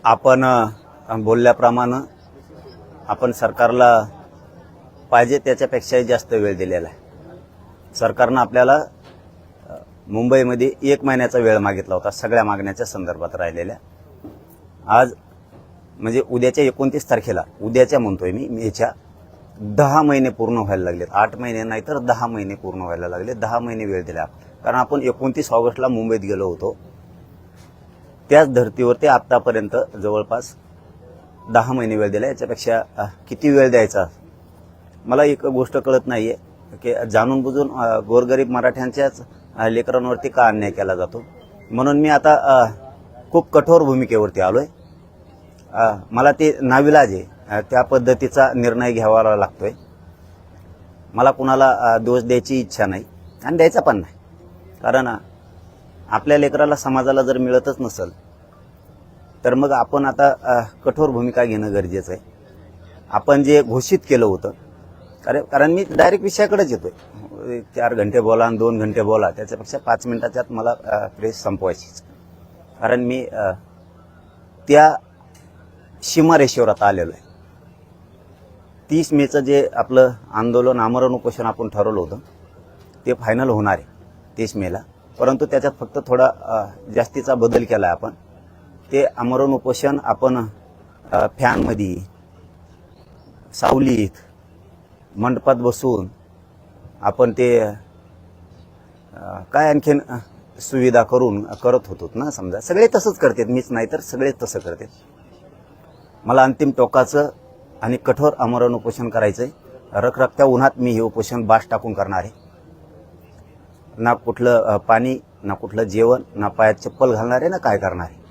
आपण बोलल्याप्रमाणे आपण सरकारला पाहिजे त्याच्यापेक्षाही जास्त वेळ दिलेला आहे। सरकारनं आपल्याला मुंबईमध्ये 1 महिन्याचा वेळ मागितला होता सगळ्या मागण्याच्या संदर्भात राहिलेल्या। आज म्हणजे उद्याच्या 29 तारखेला, उद्याच्या म्हणतोय मी, मेच्या 10 महिने पूर्ण व्हायला लागलेत। 8 महिने नाही तर 10 महिने पूर्ण व्हायला लागले। 10 महिने वेळ दिला, कारण आपण 29 ऑगस्टला मुंबईत गेलो होतो। त्याच धर्तीवरती आतापर्यंत जवळपास 10 महिने वेळ दिला। याच्यापेक्षा किती वेळ द्यायचा मला एक गोष्ट कळत नाहीये की जाणून बुजून गोरगरीब मराठ्यांच्याच लेकरांवरती का अन्याय केला जातो। म्हणून मी आता खूप कठोर भूमिकेवरती आलोय। मला ते नाविलाज आहे, त्या पद्धतीचा निर्णय घ्यावा लागतोय। मला कुणाला दोष द्यायची इच्छा नाही आणि द्यायचा पण नाही, कारण आपल्या लेकराला समाजाला जर मिळतच नसेल तर मग आपण आता कठोर भूमिका घेणं गरजेचं आहे। आपण जे घोषित केलं होतं, कारण मी डायरेक्ट विषयाकडेच येतोय। 4 घंटे बोला आणि 2 घंटे बोला, त्याच्यापेक्षा 5 मिनिटाच्या आत मला प्रेस संपवायचीच, कारण मी त्या सीमारेषेवर आता आलेलो आहे। 30 मेचं जे आपलं आंदोलन, आमरण उपोषण आपण ठरवलं होतं ते फायनल होणार आहे 30 मेला, परंतु त्याच्यात फक्त थोडा जास्तीचा बदल केला आहे आपण। ते आमरण उपोषण आपण फॅनमध्ये, सावलीत, मंडपात बसून आपण ते काय आणखीन सुविधा करून करत होतो ना। समजा सगळे तसंच करतात, मीच नाही तर सगळे तसं करतात। मला अंतिम टोकाचं आणि कठोर आमरण उपोषण करायचंय। रखरखत्या उन्हात मी हे उपोषण बास टाकून करणार आहे। ना कुठलं पाणी, ना कुठलं जेवण, ना पायात चप्पल घालणार आहे, ना काय करणार आहे।